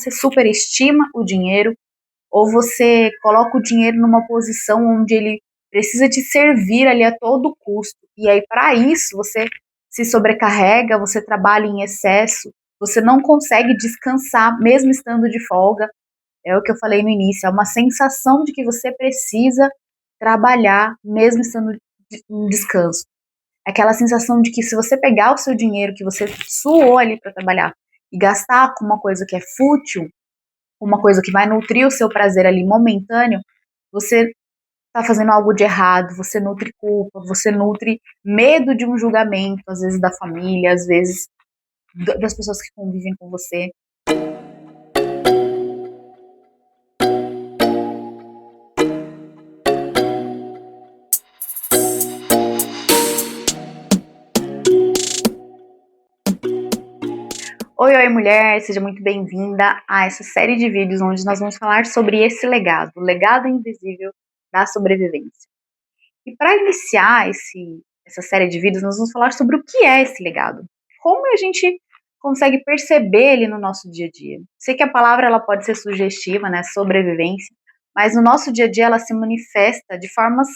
você superestima o dinheiro, ou você coloca o dinheiro numa posição onde ele precisa te servir ali a todo custo. E aí, para isso, você se sobrecarrega, você trabalha em excesso, você não consegue descansar, mesmo estando de folga. É o que eu falei no início, é uma sensação de que você precisa trabalhar, mesmo estando em descanso. Aquela sensação de que se você pegar o seu dinheiro que você suou ali para trabalhar e gastar com uma coisa que é fútil, uma coisa que vai nutrir o seu prazer ali momentâneo, você está fazendo algo de errado, você nutre culpa, você nutre medo de um julgamento, às vezes da família, às vezes das pessoas que convivem com você. Oi, oi, mulher, seja muito bem-vinda a essa série de vídeos onde nós vamos falar sobre esse legado, o legado invisível da sobrevivência. E para iniciar essa série de vídeos, nós vamos falar sobre o que é esse legado, como a gente consegue perceber ele no nosso dia a dia. Sei que a palavra ela pode ser sugestiva, né, sobrevivência, mas no nosso dia a dia ela se manifesta de formas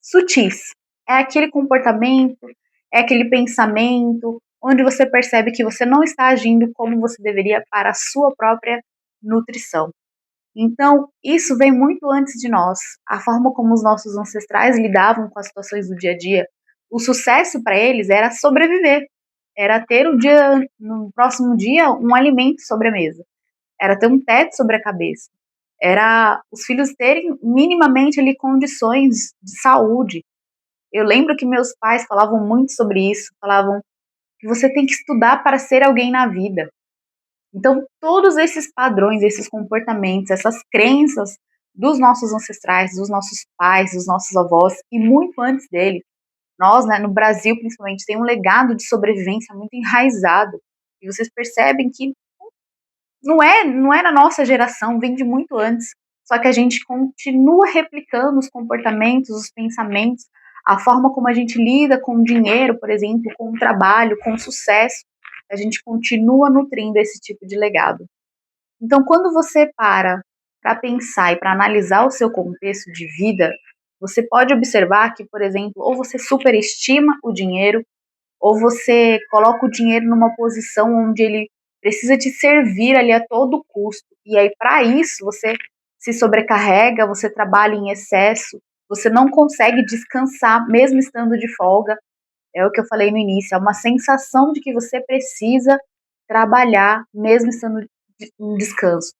sutis. É aquele comportamento, é aquele pensamento, onde você percebe que você não está agindo como você deveria para a sua própria nutrição. Então, isso vem muito antes de nós. A forma como os nossos ancestrais lidavam com as situações do dia a dia, o sucesso para eles era sobreviver, era ter no próximo dia um alimento sobre a mesa, era ter um teto sobre a cabeça, era os filhos terem minimamente ali condições de saúde. Eu lembro que meus pais falavam muito sobre isso, falavam que você tem que estudar para ser alguém na vida. Então, todos esses padrões, esses comportamentos, essas crenças dos nossos ancestrais, dos nossos pais, dos nossos avós e muito antes dele, nós, né, no Brasil principalmente, tem um legado de sobrevivência muito enraizado. E vocês percebem que não é na nossa geração, vem de muito antes. Só que a gente continua replicando os comportamentos, os pensamentos, a forma como a gente lida com o dinheiro, por exemplo, com o trabalho, com o sucesso. A gente continua nutrindo esse tipo de legado. Então, quando você para pensar e para analisar o seu contexto de vida, você pode observar que, por exemplo, ou você superestima o dinheiro, ou você coloca o dinheiro numa posição onde ele precisa te servir ali a todo custo. E aí, para isso, você se sobrecarrega, você trabalha em excesso, você não consegue descansar, mesmo estando de folga. É o que eu falei no início, é uma sensação de que você precisa trabalhar, mesmo estando em descanso.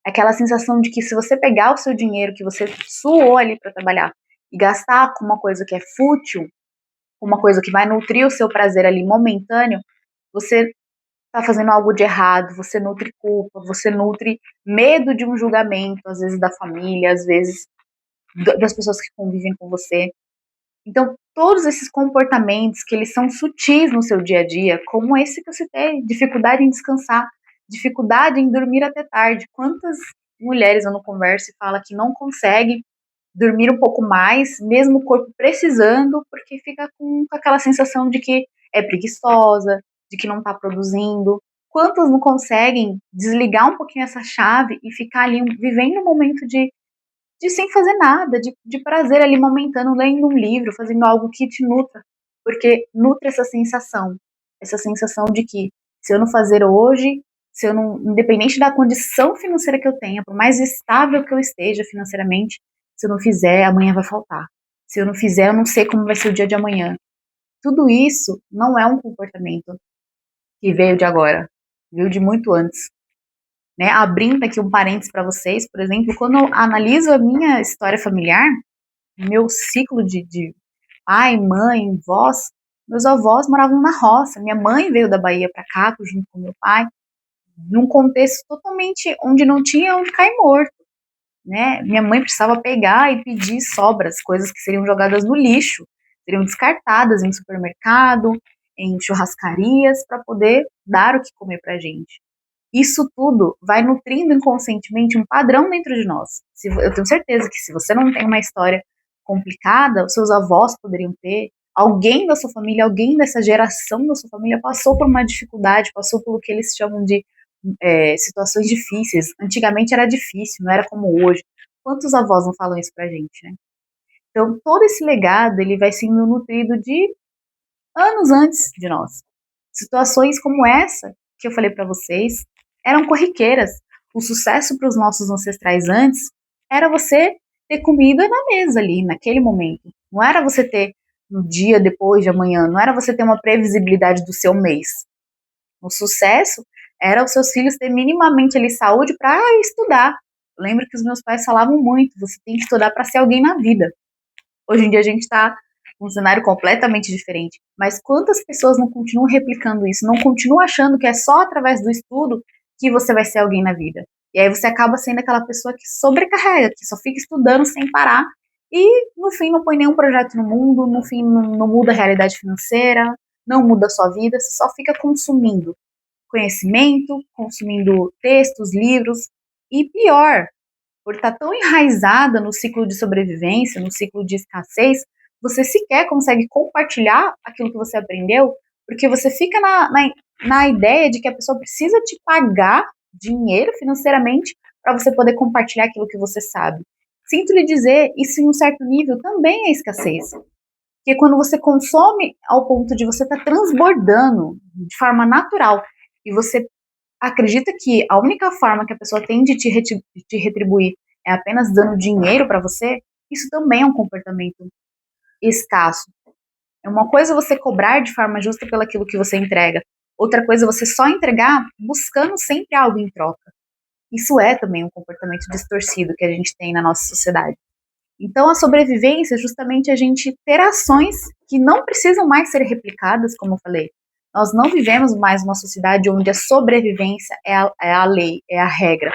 Aquela sensação de que se você pegar o seu dinheiro que você suou ali para trabalhar e gastar com uma coisa que é fútil, uma coisa que vai nutrir o seu prazer ali momentâneo, você está fazendo algo de errado, você nutre culpa, você nutre medo de um julgamento, às vezes da família, às vezes das pessoas que convivem com você. Então, todos esses comportamentos que eles são sutis no seu dia a dia, como esse que eu citei, dificuldade em descansar, dificuldade em dormir até tarde. Quantas mulheres eu não converso e fala que não consegue dormir um pouco mais, mesmo o corpo precisando, porque fica com aquela sensação de que é preguiçosa, de que não está produzindo. Quantas não conseguem desligar um pouquinho essa chave e ficar ali vivendo um momento de sem fazer nada, de prazer ali momentâneo, lendo um livro, fazendo algo que te nutra, porque nutre essa sensação de que se eu não fazer hoje, se eu não, independente da condição financeira que eu tenha, por mais estável que eu esteja financeiramente, se eu não fizer, amanhã vai faltar. Se eu não fizer, eu não sei como vai ser o dia de amanhã. Tudo isso não é um comportamento que veio de agora, veio de muito antes. Né, abrindo aqui um parênteses para vocês, por exemplo, quando eu analiso a minha história familiar, meu ciclo de pai, mãe, vós, meus avós moravam na roça. Minha mãe veio da Bahia para cá, junto com meu pai, num contexto totalmente onde não tinha onde cair morto. Né? Minha mãe precisava pegar e pedir sobras, coisas que seriam jogadas no lixo, seriam descartadas em supermercado, em churrascarias, para poder dar o que comer para a gente. Isso tudo vai nutrindo inconscientemente um padrão dentro de nós. Eu tenho certeza que se você não tem uma história complicada, os seus avós poderiam ter, alguém da sua família, alguém dessa geração da sua família passou por uma dificuldade, passou pelo que eles chamam de situações difíceis. Antigamente era difícil, não era como hoje. Quantos avós não falam isso pra gente, né? Então, todo esse legado, ele vai sendo nutrido de anos antes de nós. Situações como essa, que eu falei para vocês, eram corriqueiras. O sucesso para os nossos ancestrais antes era você ter comida na mesa ali, naquele momento. Não era você ter no dia depois de amanhã, não era você ter uma previsibilidade do seu mês. O sucesso era os seus filhos ter minimamente ali saúde para estudar. Eu lembro que os meus pais falavam muito, você tem que estudar para ser alguém na vida. Hoje em dia a gente está num cenário completamente diferente. Mas quantas pessoas não continuam replicando isso? Não continuam achando que é só através do estudo que você vai ser alguém na vida. E aí você acaba sendo aquela pessoa que sobrecarrega, que só fica estudando sem parar e no fim não põe nenhum projeto no mundo, no fim não muda a realidade financeira, não muda a sua vida, você só fica consumindo conhecimento, consumindo textos, livros e pior, por estar tão enraizada no ciclo de sobrevivência, no ciclo de escassez, você sequer consegue compartilhar aquilo que você aprendeu, porque você fica na ideia de que a pessoa precisa te pagar dinheiro financeiramente para você poder compartilhar aquilo que você sabe. Sinto lhe dizer, isso em um certo nível também é escassez. Porque quando você consome ao ponto de você estar transbordando de forma natural e você acredita que a única forma que a pessoa tem de te retribuir é apenas dando dinheiro para você, isso também é um comportamento escasso. É uma coisa você cobrar de forma justa pelo aquilo que você entrega, outra coisa você só entregar buscando sempre algo em troca. Isso é também um comportamento distorcido que a gente tem na nossa sociedade. Então, a sobrevivência é justamente a gente ter ações que não precisam mais ser replicadas, como eu falei. Nós não vivemos mais uma sociedade onde a sobrevivência é a lei, é a regra.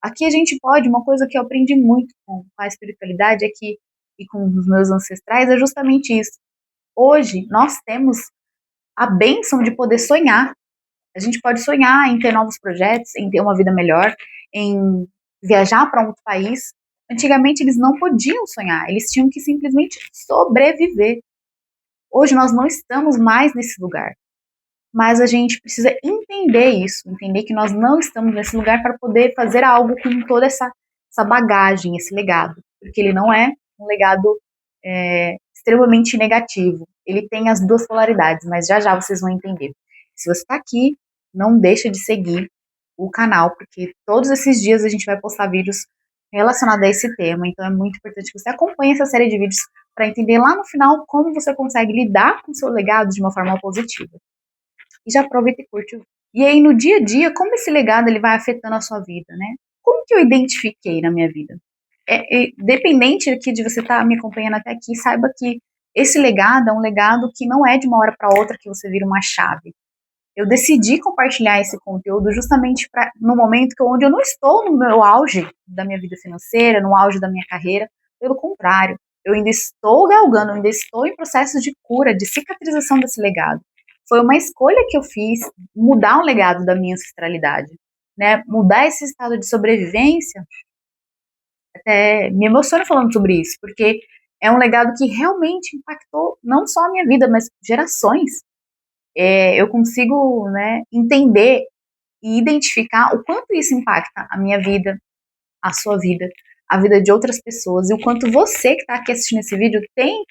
Aqui a gente pode, uma coisa que eu aprendi muito com a espiritualidade é que, e com os meus ancestrais, é justamente isso. Hoje, nós temos a bênção de poder sonhar. A gente pode sonhar em ter novos projetos, em ter uma vida melhor, em viajar para um outro país. Antigamente eles não podiam sonhar, eles tinham que simplesmente sobreviver. Hoje nós não estamos mais nesse lugar, mas a gente precisa entender isso, entender que nós não estamos nesse lugar para poder fazer algo com toda essa bagagem, esse legado, porque ele não é um legado extremamente negativo. Ele tem as duas polaridades, mas já já vocês vão entender. Se você está aqui, não deixa de seguir o canal, porque todos esses dias a gente vai postar vídeos relacionados a esse tema, então é muito importante que você acompanhe essa série de vídeos para entender lá no final como você consegue lidar com o seu legado de uma forma positiva. E já aproveita e curte o vídeo. E aí no dia a dia, como esse legado ele vai afetando a sua vida, né? Como que eu identifiquei na minha vida? Dependente aqui de você estar me acompanhando até aqui, saiba que esse legado é um legado que não é de uma hora para outra que você vira uma chave. Eu decidi compartilhar esse conteúdo justamente no momento onde eu não estou no meu auge da minha vida financeira, no auge da minha carreira. Pelo contrário, eu ainda estou galgando, eu ainda estou em processo de cura, de cicatrização desse legado. Foi uma escolha que eu fiz, mudar o legado da minha ancestralidade, né? Mudar esse estado de sobrevivência. Até me emociono falando sobre isso, porque é um legado que realmente impactou não só a minha vida, mas gerações. Eu consigo, né, entender e identificar o quanto isso impacta a minha vida, a sua vida, a vida de outras pessoas, e o quanto você que está aqui assistindo esse vídeo tem,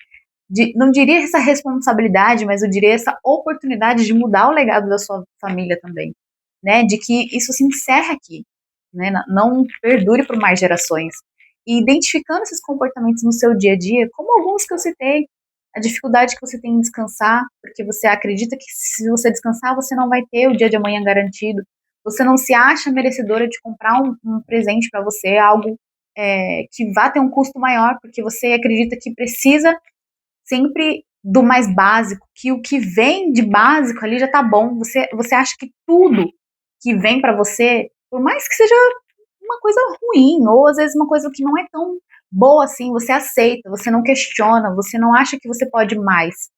não diria essa responsabilidade, mas eu diria essa oportunidade de mudar o legado da sua família também, né, de que isso se encerra aqui, né, não perdure por mais gerações. E identificando esses comportamentos no seu dia a dia, como alguns que eu citei, a dificuldade que você tem em descansar, porque você acredita que se você descansar, você não vai ter o dia de amanhã garantido. Você não se acha merecedora de comprar um presente para você, algo que vá ter um custo maior, porque você acredita que precisa sempre do mais básico, que o que vem de básico ali já tá bom. Você acha que tudo que vem para você, por mais que seja uma coisa ruim, ou às vezes uma coisa que não é tão boa assim, você aceita, você não questiona, você não acha que você pode mais.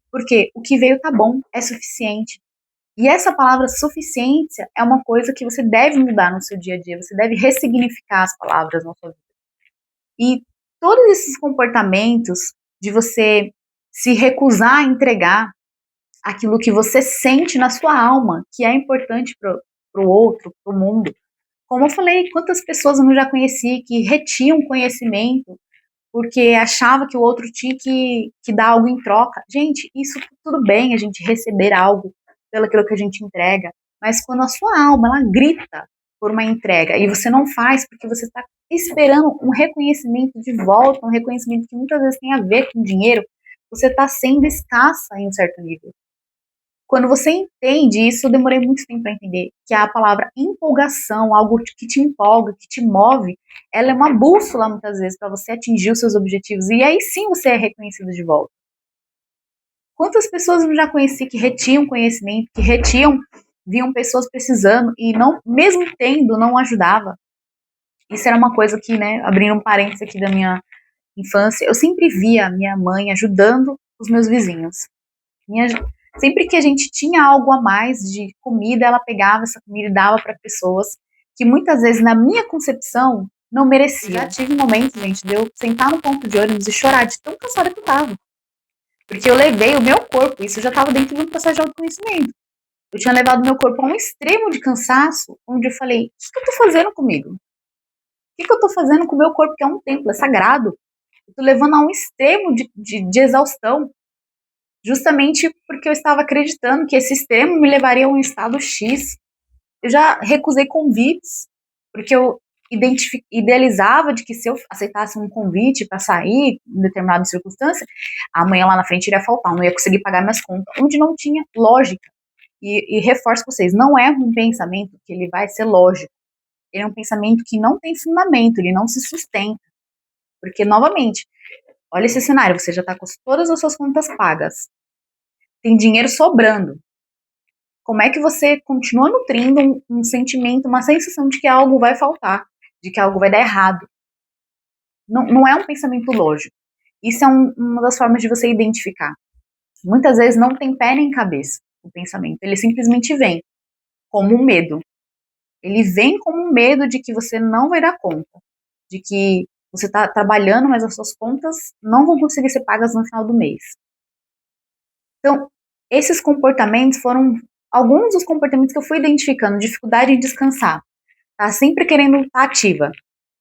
Porque o que veio tá bom, é suficiente. E essa palavra suficiência é uma coisa que você deve mudar no seu dia a dia, você deve ressignificar as palavras na sua vida. E todos esses comportamentos de você se recusar a entregar aquilo que você sente na sua alma, que é importante pro outro, pro mundo. Como eu falei, quantas pessoas eu não já conheci que retinham conhecimento porque achava que o outro tinha que dar algo em troca. Gente, isso tudo bem, a gente receber algo pelo aquilo que a gente entrega, mas quando a sua alma, ela grita por uma entrega e você não faz porque você está esperando um reconhecimento de volta, um reconhecimento que muitas vezes tem a ver com dinheiro, você está sendo escassa em um certo nível. Quando você entende isso, eu demorei muito tempo para entender, que a palavra empolgação, algo que te empolga, que te move, ela é uma bússola muitas vezes para você atingir os seus objetivos, e aí sim você é reconhecido de volta. Quantas pessoas eu já conheci que retinham conhecimento, que retiam, viam pessoas precisando e não, mesmo tendo, não ajudava. Isso era uma coisa que, né, abrindo um parênteses aqui da minha infância, eu sempre via a minha mãe ajudando os meus vizinhos. Sempre que a gente tinha algo a mais de comida, ela pegava essa comida e dava para pessoas que muitas vezes, na minha concepção, não mereciam. Já tive momentos, gente, de eu sentar no ponto de ônibus e chorar de tão cansada que eu tava. Porque eu levei o meu corpo, isso já estava dentro do processo de autoconhecimento. Eu tinha levado o meu corpo a um extremo de cansaço, onde eu falei, o que eu tô fazendo comigo? O que eu tô fazendo com o meu corpo, que é um templo, é sagrado? Eu tô levando a um extremo de exaustão, justamente porque eu estava acreditando que esse extremo me levaria a um estado X. Eu já recusei convites, porque eu idealizava de que se eu aceitasse um convite para sair em determinada circunstância, amanhã lá na frente iria faltar, não ia conseguir pagar minhas contas, onde não tinha lógica. E reforço para vocês, não é um pensamento que ele vai ser lógico, ele é um pensamento que não tem fundamento, ele não se sustenta, porque, novamente, olha esse cenário, você já está com todas as suas contas pagas, tem dinheiro sobrando. Como é que você continua nutrindo um sentimento, uma sensação de que algo vai faltar, de que algo vai dar errado? Não é um pensamento lógico. Isso é uma das formas de você identificar. Muitas vezes não tem pé nem cabeça o pensamento, ele simplesmente vem como um medo. Ele vem como um medo de que você não vai dar conta, de que você está trabalhando, mas as suas contas não vão conseguir ser pagas no final do mês. Então, esses comportamentos foram alguns dos comportamentos que eu fui identificando, dificuldade em descansar, tá sempre querendo estar ativa.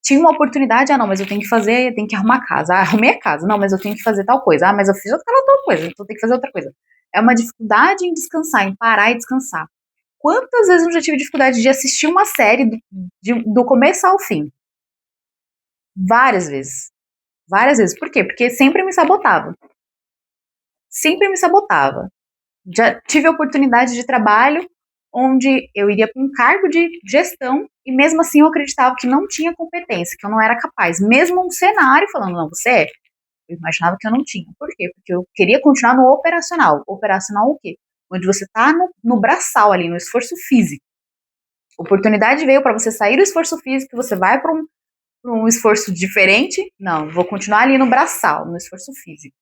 Tinha uma oportunidade, não, mas eu tenho que fazer, eu tenho que arrumar a casa. Arrumei a casa, não, mas eu tenho que fazer tal coisa. Mas eu fiz aquela tal coisa, então eu tenho que fazer outra coisa. É uma dificuldade em descansar, em parar e descansar. Quantas vezes eu já tive dificuldade de assistir uma série do começo ao fim? Várias vezes. Várias vezes. Por quê? Porque sempre me sabotava. Sempre me sabotava. Já tive oportunidade de trabalho onde eu iria para um cargo de gestão e mesmo assim eu acreditava que não tinha competência, que eu não era capaz. Mesmo um cenário falando, não, você é. Eu imaginava que eu não tinha. Por quê? Porque eu queria continuar no operacional. Operacional o quê? Onde você está no braçal ali, no esforço físico. Oportunidade veio para você sair do esforço físico, você vai para um esforço diferente. Não, vou continuar ali no braçal, no esforço físico.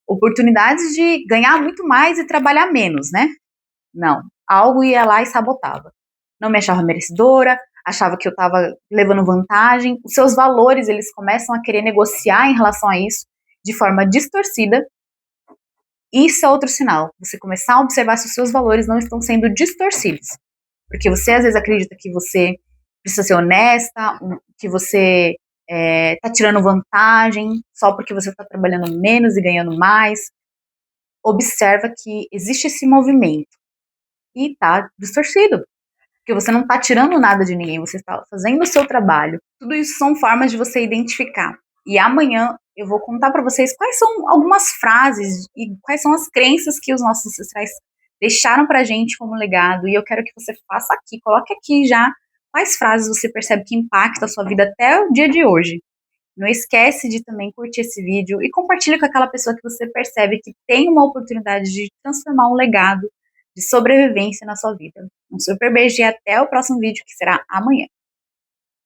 Oportunidades de ganhar muito mais e trabalhar menos, né? Não, algo ia lá e sabotava. Não me achava merecedora, achava que eu estava levando vantagem. Os seus valores, eles começam a querer negociar em relação a isso de forma distorcida. Isso é outro sinal. Você começar a observar se os seus valores não estão sendo distorcidos. Porque você às vezes acredita que você precisa ser honesta, que você tá tirando vantagem só porque você está trabalhando menos e ganhando mais. Observa que existe esse movimento e tá distorcido. Porque você não está tirando nada de ninguém, você está fazendo o seu trabalho. Tudo isso são formas de você identificar. E amanhã eu vou contar para vocês quais são algumas frases e quais são as crenças que os nossos ancestrais deixaram para a gente como legado. E eu quero que você faça aqui, coloque aqui já quais frases você percebe que impactam a sua vida até o dia de hoje. Não esquece de também curtir esse vídeo e compartilha com aquela pessoa que você percebe que tem uma oportunidade de transformar um legado de sobrevivência na sua vida. Um super beijo e até o próximo vídeo, que será amanhã.